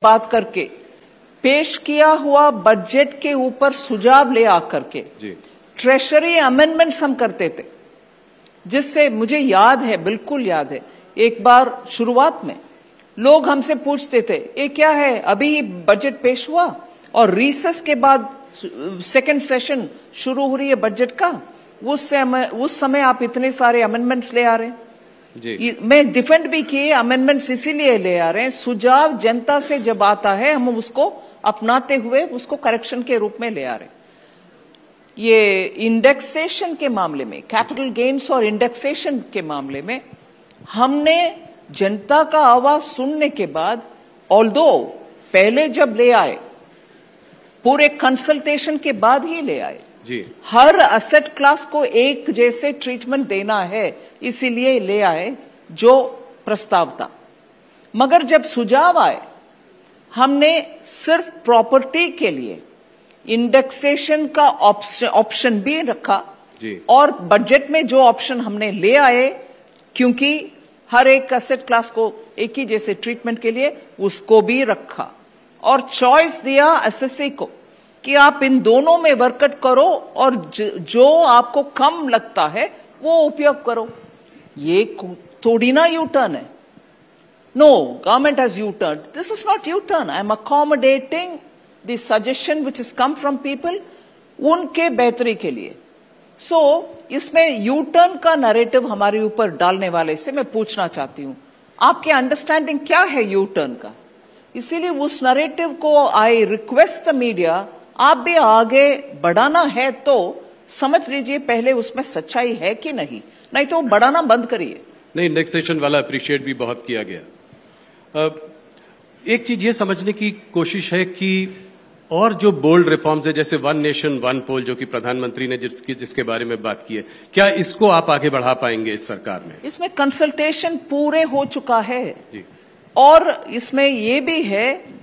बात करके पेश किया हुआ बजट के ऊपर सुझाव ले आकर के ट्रेशरी अमेंडमेंट्स हम करते थे, जिससे मुझे याद है, बिल्कुल याद है, एक बार शुरुआत में लोग हमसे पूछते थे ये क्या है, अभी बजट पेश हुआ और रिसेस के बाद सेकंड सेशन शुरू हो रही है बजट का, उस समय आप इतने सारे अमेंडमेंट्स ले आ रहे हैं। मैं डिफेंड भी किए, अमेंडमेंट्स इसीलिए ले आ रहे हैं, सुझाव जनता से जब आता है हम उसको अपनाते हुए उसको करेक्शन के रूप में ले आ रहे हैं। ये इंडेक्सेशन के मामले में, कैपिटल गेन्स और इंडेक्सेशन के मामले में हमने जनता का आवाज सुनने के बाद, ऑल्दो पहले जब ले आए पूरे कंसल्टेशन के बाद ही ले आए, हर असेट क्लास को एक जैसे ट्रीटमेंट देना है इसीलिए ले आए जो प्रस्ताव था। मगर जब सुझाव आए हमने सिर्फ प्रॉपर्टी के लिए इंडेक्सेशन का ऑप्शन भी रखा और बजट में जो ऑप्शन हमने ले आए, क्योंकि हर एक एसेट क्लास को एक ही जैसे ट्रीटमेंट के लिए उसको भी रखा और चॉइस दिया एसएससी को कि आप इन दोनों में वर्कआउट करो और जो आपको कम लगता है वो उपयोग करो। ये थोड़ी ना यू टर्न है। No, government has U turn, this is not U turn, I am accommodating the suggestion which is come from people, उनके बेहतरी के लिए। सो इसमें यू टर्न का नैरेटिव हमारे ऊपर डालने वाले से मैं पूछना चाहती हूं, आपके अंडरस्टैंडिंग क्या है यू टर्न का? इसीलिए उस नैरेटिव को आई रिक्वेस्ट द मीडिया, आप भी आगे बढ़ाना है तो समझ लीजिए पहले उसमें सच्चाई है कि नहीं तो बढ़ाना बंद करिए। नहीं, इंडेक्सेशन वाला अप्रिशिएट भी बहुत किया गया। एक चीज ये समझने की कोशिश है कि और जो बोल्ड रिफॉर्म्स है, जैसे वन नेशन वन पोल जो कि प्रधानमंत्री ने जिसके बारे में बात की है, क्या इसको आप आगे बढ़ा पाएंगे इस सरकार में? इसमें कंसल्टेशन पूरे हो चुका है और इसमें ये भी है,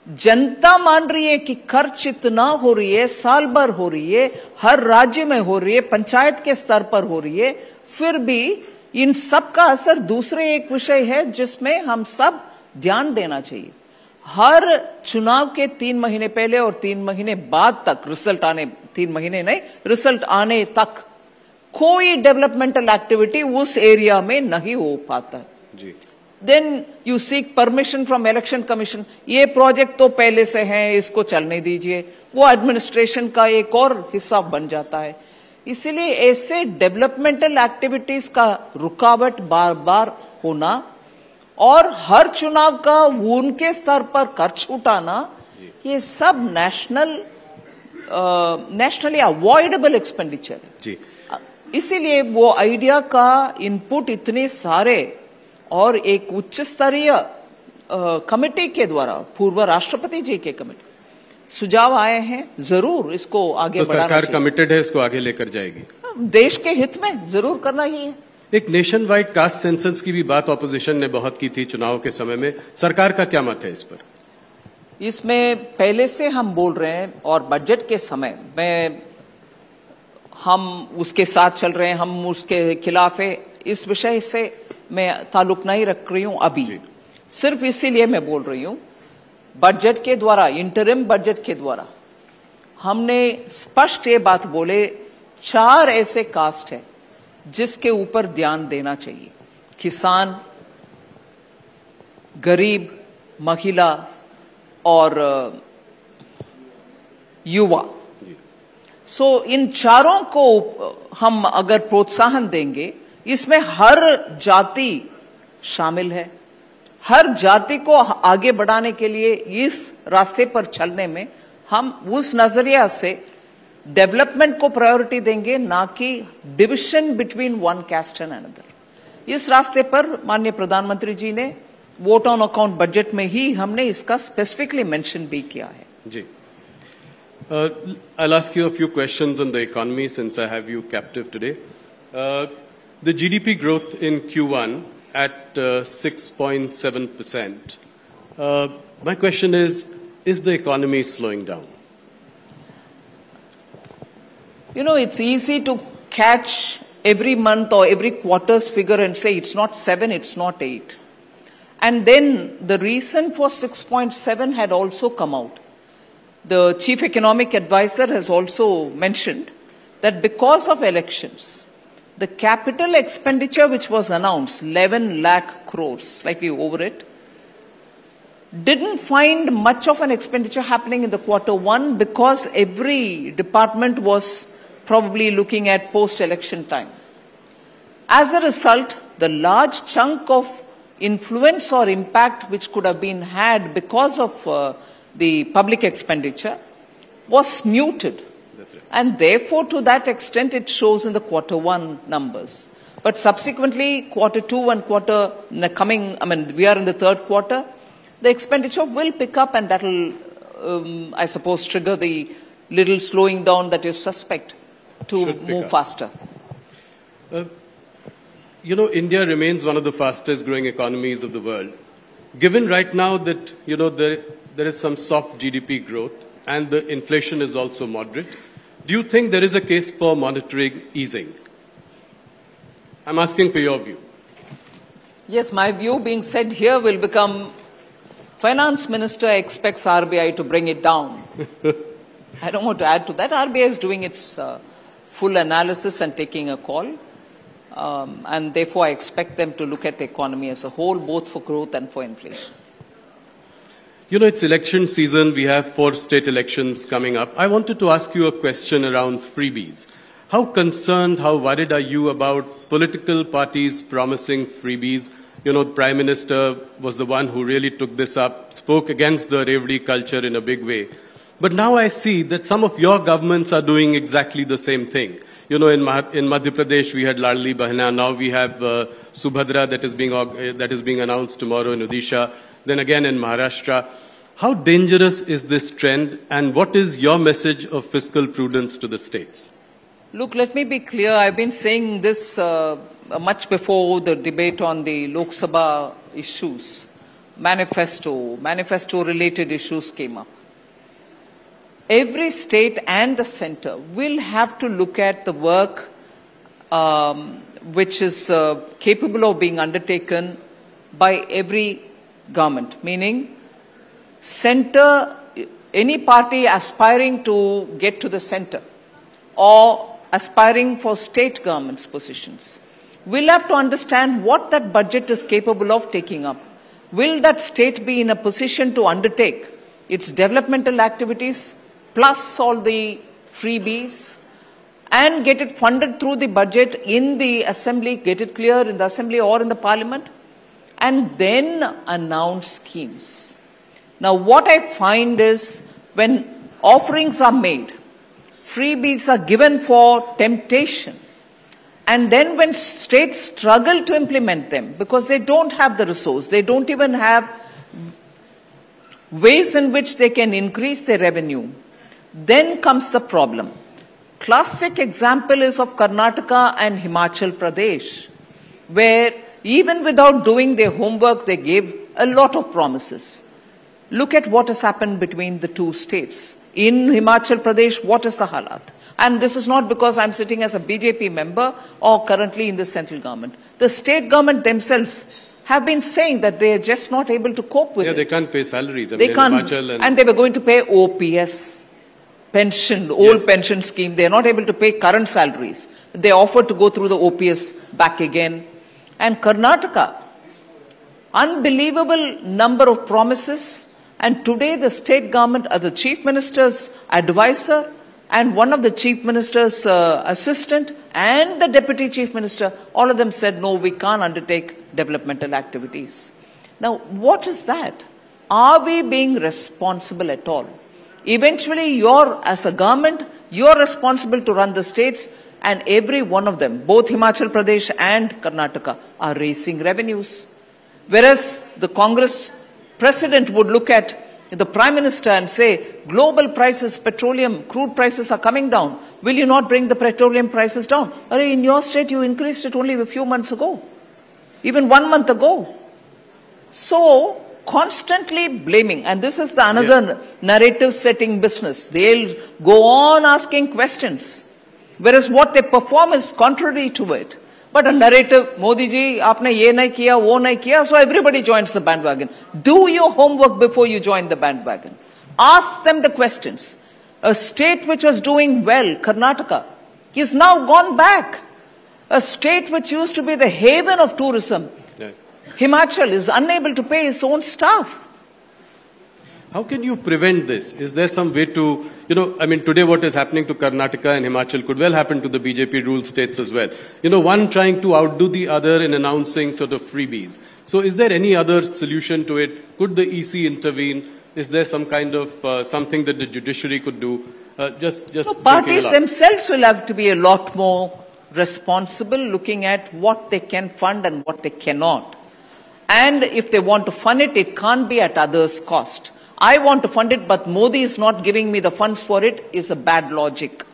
जनता मान रही है कि खर्च इतना हो रही है, साल भर हो रही है, हर राज्य में हो रही है, पंचायत के स्तर पर हो रही है, फिर भी इन सब का असर दूसरे एक विषय है जिसमें हम सब ध्यान देना चाहिए। हर चुनाव के 3 महीने पहले और 3 महीने बाद तक रिजल्ट आने, 3 महीने नहीं, रिजल्ट आने तक कोई डेवलपमेंटल एक्टिविटी उस एरिया में नहीं हो पाता जी। Then you seek permission from election commission, ये प्रोजेक्ट तो पहले से है, इसको चलने दीजिए, वो एडमिनिस्ट्रेशन का एक और हिस्सा बन जाता है। इसीलिए ऐसे डेवलपमेंटल एक्टिविटीज का रुकावट बार बार होना और हर चुनाव का उनके स्तर पर खर्च उठाना, ये सब नेशनली अवॉइडेबल एक्सपेंडिचर है। इसीलिए वो आइडिया का इनपुट इतने सारे और एक उच्च स्तरीय कमेटी के द्वारा, पूर्व राष्ट्रपति जी के कमेटी सुझाव आए हैं, जरूर इसको आगे बढ़ाना सरकार कमिटेड है, इसको आगे लेकर जाएगी। देश के हित में जरूर करना ही है। एक नेशन वाइड कास्ट सेंसस की भी बात ऑपोजिशन ने बहुत की थी चुनाव के समय में, सरकार का क्या मत है इस पर? इसमें पहले से हम बोल रहे हैं और बजट के समय में हम उसके साथ चल रहे हैं, हम उसके खिलाफ है, इस विषय से मैं ताल्लुक नहीं रख रही हूं अभी। सिर्फ इसीलिए मैं बोल रही हूं, बजट के द्वारा, इंटरिम बजट के द्वारा हमने स्पष्ट ये बात बोले, 4 ऐसे कास्ट है जिसके ऊपर ध्यान देना चाहिए, किसान, गरीब, महिला और युवा। सो इन चारों को हम अगर प्रोत्साहन देंगे, इसमें हर जाति शामिल है, हर जाति को आगे बढ़ाने के लिए इस रास्ते पर चलने में हम उस नजरिया से डेवलपमेंट को प्रायोरिटी देंगे, ना कि division between one cast and another. इस रास्ते पर माननीय प्रधानमंत्री जी ने वोट ऑन अकाउंट बजट में ही हमने इसका स्पेसिफिकली मेंशन भी किया है जी। I'll ask you a few questions on the economy since I have you captive today. The GDP growth in Q1 at 6.7%. My question is the economy slowing down? You know, it's easy to catch every month or every quarter's figure and say it's not 7, it's not 8. And then the reason for 6.7 had also come out. The chief economic advisor has also mentioned that because of elections, the capital expenditure which was announced, 11 lakh crores, slightly over it, didn't find much of an expenditure happening in the Q1 because every department was probably looking at post-election time. As a result, the large chunk of influence or impact which could have been had because of the public expenditure was muted. That's right. And therefore, to that extent, it shows in the Q1 numbers. But subsequently, Q2 and we are in the third quarter, the expenditure will pick up and that will, I suppose, trigger the little slowing down that you suspect to move faster. India remains one of the fastest growing economies of the world. Given right now that, there is some soft GDP growth and the inflation is also moderate, do you think there is a case for monetary easing? I'm asking for your view. Yes, my view being said here will become, Finance Minister expects RBI to bring it down. I don't want to add to that. RBI is doing its full analysis and taking a call. And therefore, I expect them to look at the economy as a whole, both for growth and for inflation. It's election season. We have 4 state elections coming up. I wanted to ask you a question around freebies. How concerned, how worried are you about political parties promising freebies? The Prime Minister was the one who really took this up, spoke against the Revdi culture in a big way. But now I see that some of your governments are doing exactly the same thing. In Madhya Pradesh, we had Ladli Bahna. Now we have Subhadra that is being announced tomorrow in Odisha. Then again in Maharashtra. How dangerous is this trend? And what is your message of fiscal prudence to the states? Look, let me be clear. I've been saying this much before the debate on the Lok Sabha issues. Manifesto-related issues came up. Every state and the center will have to look at the work which is capable of being undertaken by every government, meaning center, any party aspiring to get to the center or aspiring for state government's positions will have to understand what that budget is capable of taking up. Will that state be in a position to undertake its developmental activities plus all the freebies and get it funded through the budget in the assembly, get it clear in the assembly or in the parliament, and then announce schemes. Now, what I find is when offerings are made, freebies are given for temptation, and then when states struggle to implement them because they don't have the resource, they don't even have ways in which they can increase their revenue, then comes the problem. Classic example is of Karnataka and Himachal Pradesh, where even without doing their homework, they gave a lot of promises. Look at what has happened between the two states. In Himachal Pradesh, what is the halat? And this is not because I'm sitting as a BJP member or currently in the central government. The state government themselves have been saying that they are just not able to cope with it. They can't pay salaries. They can't. And they were going to pay OPS. Pension, old pension scheme, they are not able to pay current salaries. They offered to go through the OPS back again. And Karnataka, unbelievable number of promises. And today the state government, the chief minister's advisor and one of the chief minister's assistant and the deputy chief minister, all of them said, no, we can't undertake developmental activities. Now, what is that? Are we being responsible at all? Eventually, as a government, you're responsible to run the states, and every one of them, both Himachal Pradesh and Karnataka, are raising revenues. Whereas the Congress president would look at the Prime Minister and say, global prices, petroleum, crude prices are coming down. Will you not bring the petroleum prices down? In your state, you increased it only a few months ago, even 1 month ago. So, constantly blaming, and this is the another narrative setting business. They'll go on asking questions, whereas what they perform is contrary to it. But a narrative, Modi ji, aapne ye nahi kiya, wo nahi kiya, so everybody joins the bandwagon. Do your homework before you join the bandwagon. Ask them the questions. A state which was doing well, Karnataka, is now gone back. A state which used to be the haven of tourism, Himachal, is unable to pay its own staff. How can you prevent this? Is there some way to, today what is happening to Karnataka and Himachal could well happen to the BJP ruled states as well. One trying to outdo the other in announcing sort of freebies. So is there any other solution to it? Could the EC intervene? Is there some kind of something that the judiciary could do? Parties themselves will have to be a lot more responsible, looking at what they can fund and what they cannot. And if they want to fund it, it can't be at others' cost. I want to fund it, but Modi is not giving me the funds for it, is a bad logic.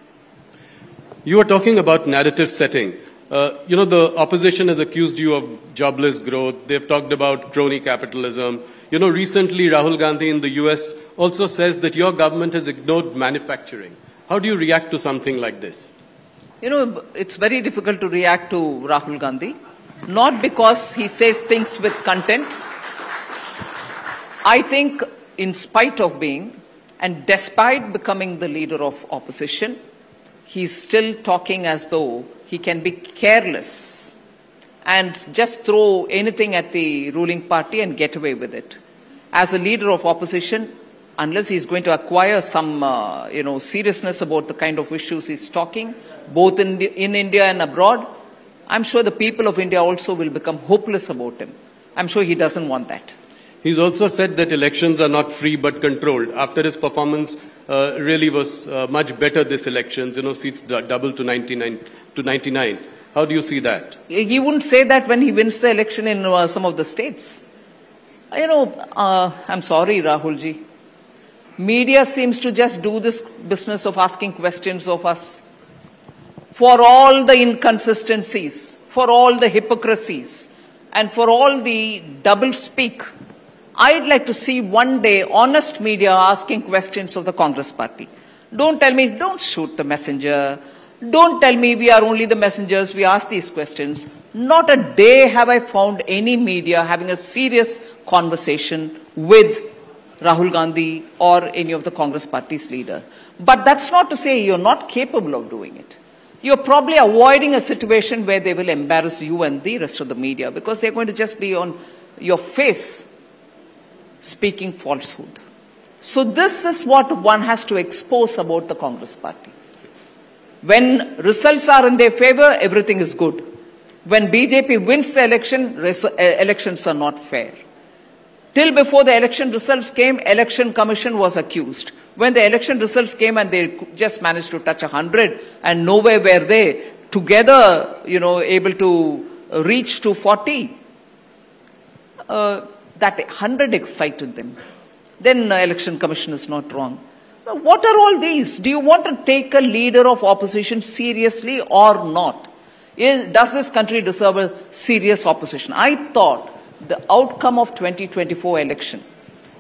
You were talking about narrative setting. The opposition has accused you of jobless growth. They've talked about crony capitalism. Recently Rahul Gandhi in the US also says that your government has ignored manufacturing. How do you react to something like this? It's very difficult to react to Rahul Gandhi, not because he says things with content. I think in spite of being and despite becoming the leader of opposition, he's still talking as though he can be careless and just throw anything at the ruling party and get away with it. As a leader of opposition, unless he's going to acquire some, seriousness about the kind of issues he's talking, both in India and abroad, I'm sure the people of India also will become hopeless about him. I'm sure he doesn't want that. He's also said that elections are not free but controlled. After his performance really was much better this elections, seats doubled to 99. How do you see that? He wouldn't say that when he wins the election in some of the states. I'm sorry, Rahul ji. Media seems to just do this business of asking questions of us. For all the inconsistencies, for all the hypocrisies, and for all the double-speak, I'd like to see one day honest media asking questions of the Congress party. Don't tell me, don't shoot the messenger. Don't tell me we are only the messengers, we ask these questions. Not a day have I found any media having a serious conversation with Rahul Gandhi or any of the Congress party's leader. But that's not to say you're not capable of doing it. You're probably avoiding a situation where they will embarrass you and the rest of the media because they're going to just be on your face speaking falsehood. So this is what one has to expose about the Congress party. When results are in their favor, everything is good. When BJP wins the election, elections are not fair. Till before the election results came, Election Commission was accused. When the election results came and they just managed to touch 100 and nowhere were they together, able to reach to 40, that 100 excited them. Then the Election Commission is not wrong. Now, what are all these? Do you want to take a leader of opposition seriously or not? Does this country deserve a serious opposition? I thought the outcome of 2024 election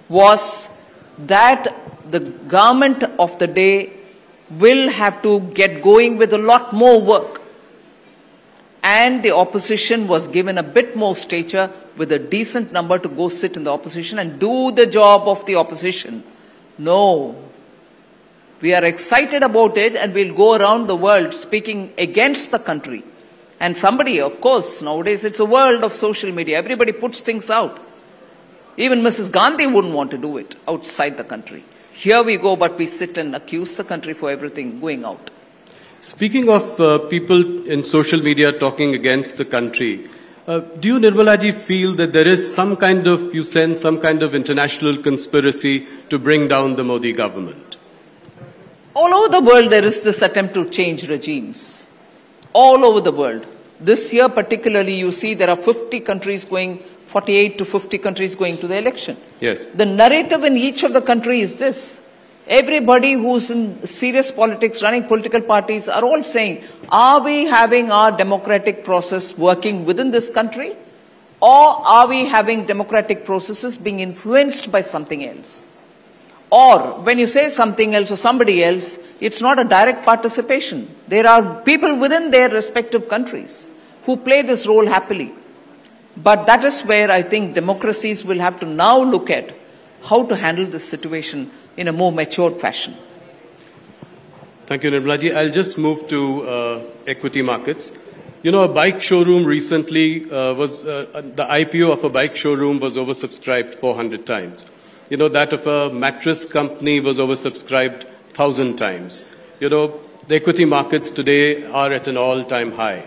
was that the government of the day will have to get going with a lot more work. And the opposition was given a bit more stature with a decent number to go sit in the opposition and do the job of the opposition. No. We are excited about it and we'll go around the world speaking against the country. And somebody, of course, nowadays it's a world of social media. Everybody puts things out. Even Mrs. Gandhi wouldn't want to do it outside the country. Here we go, but we sit and accuse the country for everything going out. Speaking of people in social media talking against the country, do you, Nirmala ji, feel that there is some kind of, you sense some kind of international conspiracy to bring down the Modi government? All over the world there is this attempt to change regimes. All over the world. This year particularly you see there are 50 countries going, 48 to 50 countries going to the election. Yes. The narrative in each of the countries is this. Everybody who's in serious politics, running political parties are all saying, are we having our democratic process working within this country? Or are we having democratic processes being influenced by something else? Or when you say something else or somebody else, it's not a direct participation. There are people within their respective countries who play this role happily. But that is where I think democracies will have to now look at how to handle this situation in a more matured fashion. Thank you, Nirmala ji. I'll just move to equity markets. You know, a bike showroom recently the IPO of a bike showroom was oversubscribed 400 times. You know, that of a mattress company was oversubscribed 1,000 times. You know, the equity markets today are at an all-time high.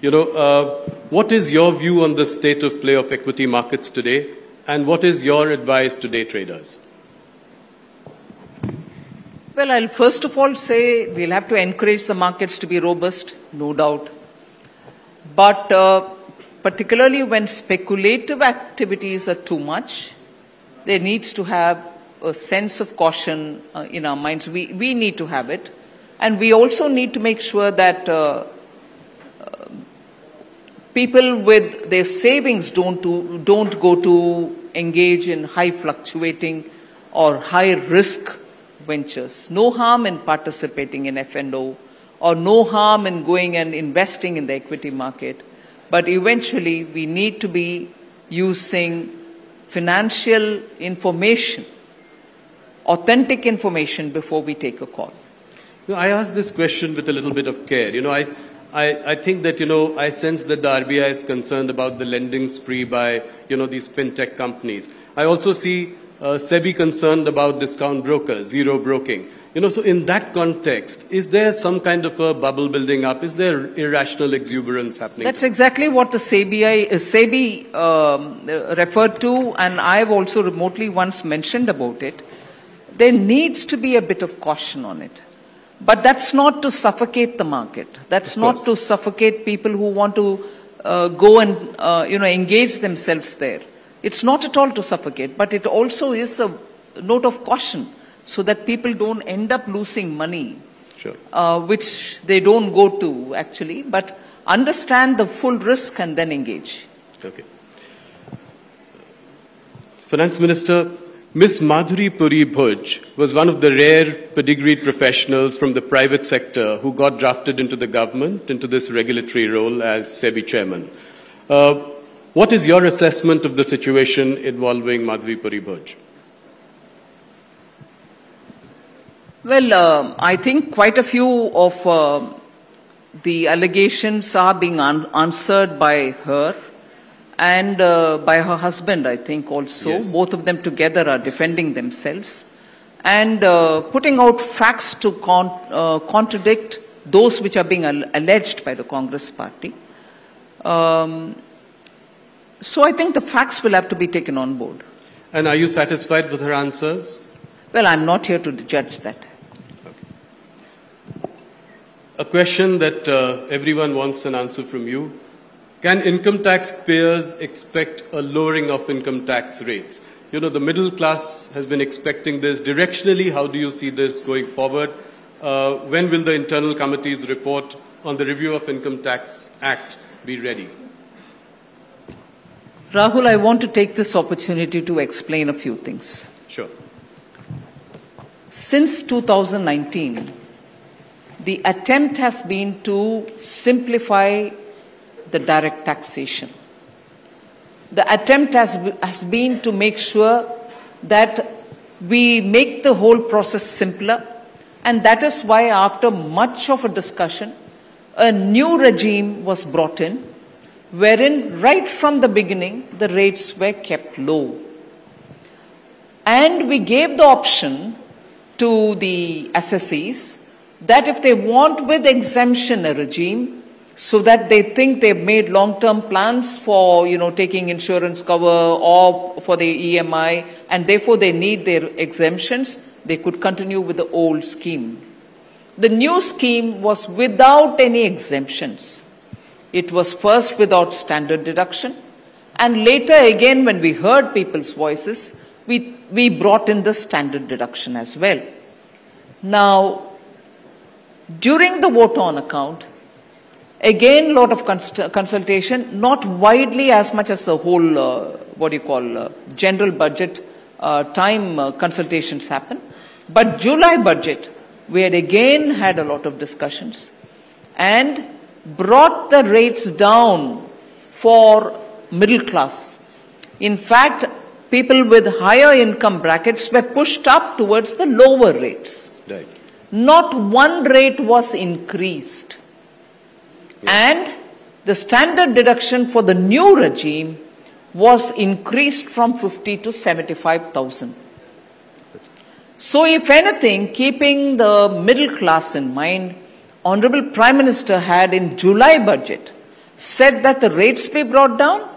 You know, what is your view on the state of play of equity markets today, and what is your advice to day traders? Well, I'll first of all say we'll have to encourage the markets to be robust, no doubt. But particularly when speculative activities are too much, there needs to have a sense of caution in our minds. We need to have it. And we also need to make sure that people with their savings don't go to engage in high fluctuating or high risk ventures. No harm in participating in F&O, or no harm in going and investing in the equity market. But eventually, we need to be using financial information, authentic information, before we take a call. You know, I asked this question with a little bit of care. You know, I think that, you know, I sense that the RBI is concerned about the lending spree by, you know, these fintech companies. I also see SEBI concerned about discount brokers, zero broking. You know, so in that context, is there some kind of a bubble building up? Is there irrational exuberance happening? That's exactly what the SEBI referred to, and I've also remotely once mentioned about it. There needs to be a bit of caution on it. But that's not to suffocate the market. That's not to suffocate people who want to go and, engage themselves there. It's not at all to suffocate, but it also is a note of caution, so that people don't end up losing money, which they don't go to actually, but understand the full risk and then engage. Okay. Finance Minister, Ms. Madhuri Puri Bhuj was one of the rare pedigreed professionals from the private sector who got drafted into the government, into this regulatory role as SEBI chairman. What is your assessment of the situation involving Madhuri Puri Bhuj? Well, I think quite a few of the allegations are being answered by her and by her husband, I think also. Yes. Both of them together are defending themselves and putting out facts to contradict those which are being alleged by the Congress party. So I think the facts will have to be taken on board. And are you satisfied with her answers? Well, I'm not here to judge that. Okay. A question that everyone wants an answer from you. Can income tax payers expect a lowering of income tax rates? You know, the middle class has been expecting this. Directionally, how do you see this going forward? When will the internal committee's report on the review of Income Tax Act be ready? Rahul, I want to take this opportunity to explain a few things. Sure. Since 2019, the attempt has been to simplify the direct taxation. The attempt has been to make sure that we make the whole process simpler, and that is why after much of a discussion, a new regime was brought in, wherein right from the beginning, the rates were kept low. And we gave the option to the assessees that if they want with exemption a regime, so that they think they've made long-term plans for, taking insurance cover or for the EMI, and therefore they need their exemptions, they could continue with the old scheme. The new scheme was without any exemptions. It was first without standard deduction, and later again when we heard people's voices, we brought in the standard deduction as well. Now, during the vote on account, again, a lot of consultation, not widely as much as the whole, general budget time consultations happen. But July budget, we had again had a lot of discussions. And brought the rates down for middle class. In fact, people with higher income brackets were pushed up towards the lower rates. Right. Not one rate was increased. And the standard deduction for the new regime was increased from 50 to 75,000. So if anything, keeping the middle class in mind, Honorable Prime Minister had in July budget said that the rates be brought down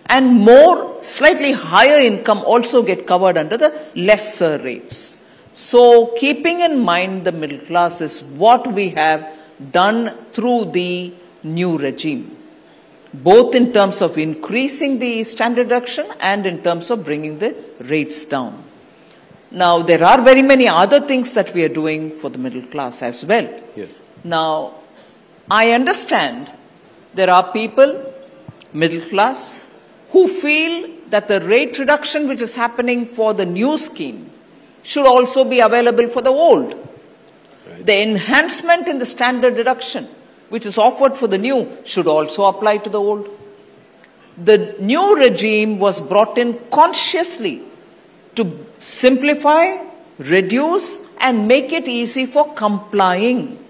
and more slightly higher income also get covered under the lesser rates. So keeping in mind the middle class is what we have done through the new regime, both in terms of increasing the standard deduction and in terms of bringing the rates down. Now, there are very many other things that we are doing for the middle class as well. Yes. Now, I understand there are people, middle class, who feel that the rate reduction which is happening for the new scheme should also be available for the old. Right. The enhancement in the standard deduction which is offered for the new should also apply to the old. The new regime was brought in consciously to simplify, reduce, and make it easy for complying.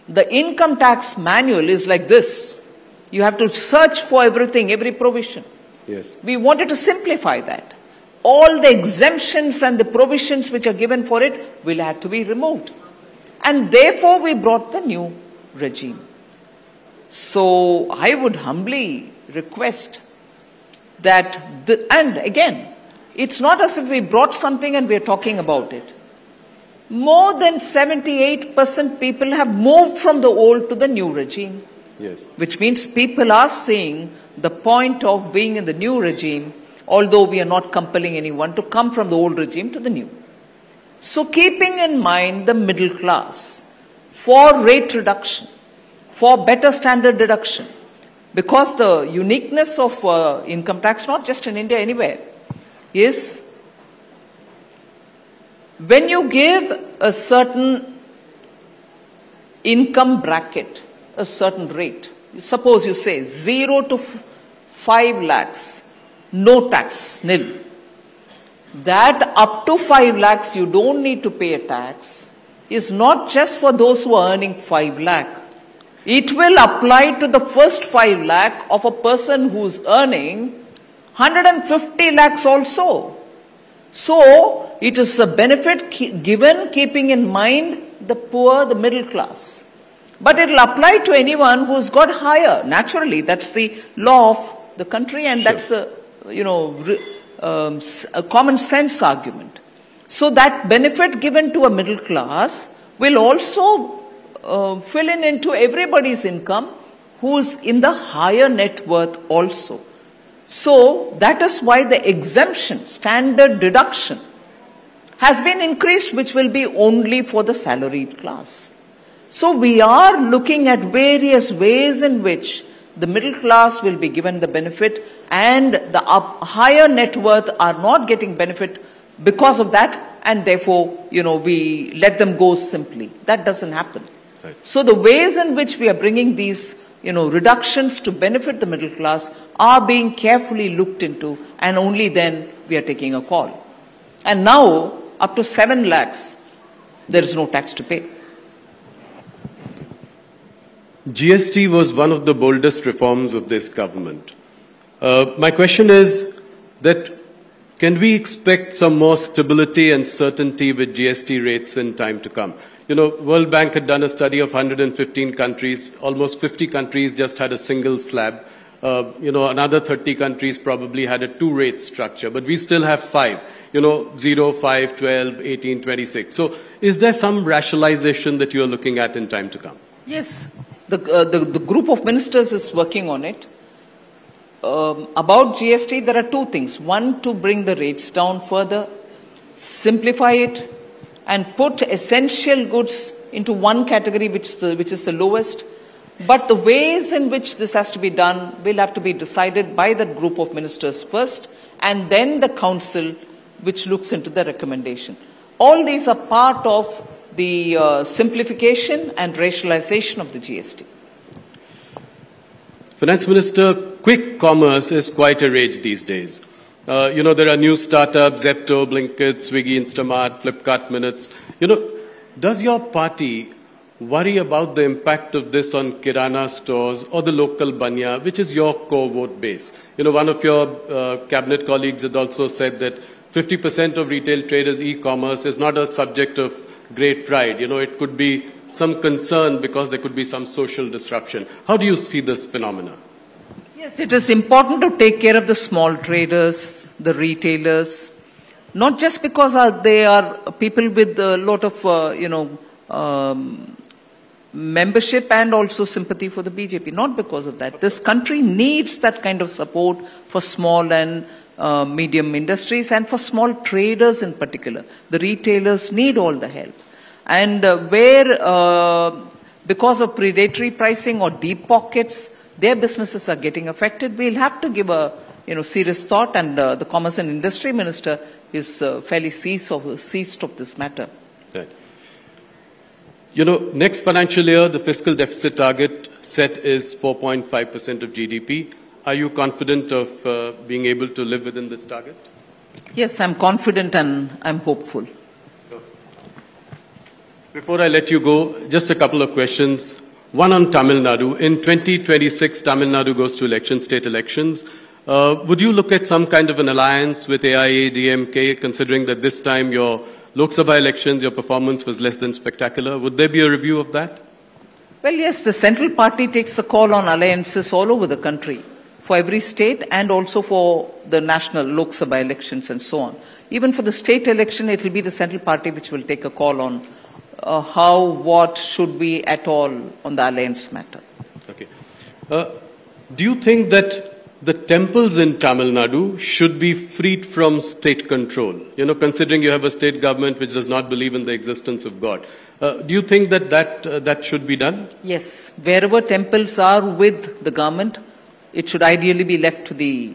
The income tax manual is like this. You have to search for everything, every provision. Yes. We wanted to simplify that. All the exemptions and the provisions which are given for it will have to be removed. And therefore, we brought the new regime. So, I would humbly request that, and again, it's not as if we brought something and we're talking about it. More than 78% people have moved from the old to the new regime. Yes. Which means people are seeing the point of being in the new regime, although we are not compelling anyone to come from the old regime to the new. So keeping in mind the middle class, for rate reduction, for better standard deduction, because the uniqueness of income tax, not just in India, anywhere, is when you give a certain income bracket, a certain rate, suppose you say 0 to 5 lakhs, no tax, nil. That up to 5 lakhs you don't need to pay a tax is not just for those who are earning 5 lakh. It will apply to the first 5 lakh of a person who's earning 150 lakhs also. So, it is a benefit given keeping in mind the poor, the middle class. But it will apply to anyone who's got higher. Naturally, that's the law of the country and that's the, a common sense argument. So, that benefit given to a middle class will also fill in into everybody's income who's in the higher net worth also. So, that is why the exemption, standard deduction, has been increased, which will be only for the salaried class. So, we are looking at various ways in which the middle class will be given the benefit and the higher net worth are not getting benefit because of that, and therefore, we let them go simply. That doesn't happen. Right. So, the ways in which we are bringing these reductions to benefit the middle class are being carefully looked into, and only then we are taking a call. And now, up to 7 lakhs, there is no tax to pay. GST was one of the boldest reforms of this government. My question is that can we expect some more stability and certainty with GST rates in time to come? World Bank had done a study of 115 countries. Almost 50 countries just had a single slab. Another 30 countries probably had a 2-rate structure. But we still have 5. 0, 5, 12, 18, 26. So is there some rationalization that you are looking at in time to come? Yes. The group of ministers is working on it. About GST, there are 2 things. One, to bring the rates down further, simplify it, and put essential goods into one category, which is the lowest. But the ways in which this has to be done will have to be decided by that group of ministers first, and then the council, which looks into the recommendation. All these are part of the simplification and rationalization of the GST. Finance Minister, quick commerce is quite a rage these days. There are new startups, Zepto, Blinkit, Swiggy, Instamart, Flipkart Minutes. Does your party worry about the impact of this on Kirana stores or the local banya, which is your core vote base? One of your cabinet colleagues had also said that 50% of retail traders e-commerce is not a subject of great pride. It could be some concern because there could be some social disruption. How do you see this phenomena? Yes, it is important to take care of the small traders, the retailers, not just because they are people with a lot of, membership and also sympathy for the BJP, not because of that. This country needs that kind of support for small and medium industries and for small traders in particular. The retailers need all the help. And because of predatory pricing or deep pockets, their businesses are getting affected, we'll have to give a serious thought, and the Commerce and Industry Minister is fairly seized of this matter. Right. Next financial year, the fiscal deficit target set is 4.5% of GDP. Are you confident of being able to live within this target? Yes, I'm confident and I'm hopeful. Before I let you go, just a couple of questions. One on Tamil Nadu. In 2026, Tamil Nadu goes to state elections. Would you look at some kind of an alliance with AIA, DMK, considering that this time your Lok Sabha elections, your performance was less than spectacular? Would there be a review of that? Well, yes, the central party takes the call on alliances all over the country, for every state and also for the national Lok Sabha elections and so on. Even for the state election, it will be the central party which will take a call on what should be at all on the alliance matter. Okay. Do you think that the temples in Tamil Nadu should be freed from state control? Considering you have a state government which does not believe in the existence of God. Do you think that should be done? Yes. Wherever temples are with the government, it should ideally be left to the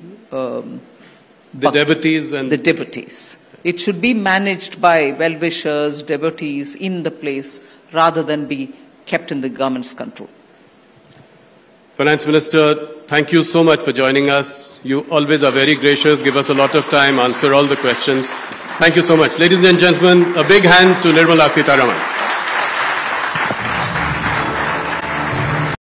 devotees and the devotees. It should be managed by well-wishers, devotees in the place, rather than be kept in the government's control. Finance Minister, thank you so much for joining us. You always are very gracious, give us a lot of time, answer all the questions. Thank you so much. Ladies and gentlemen, a big hand to Nirmala Sitharaman.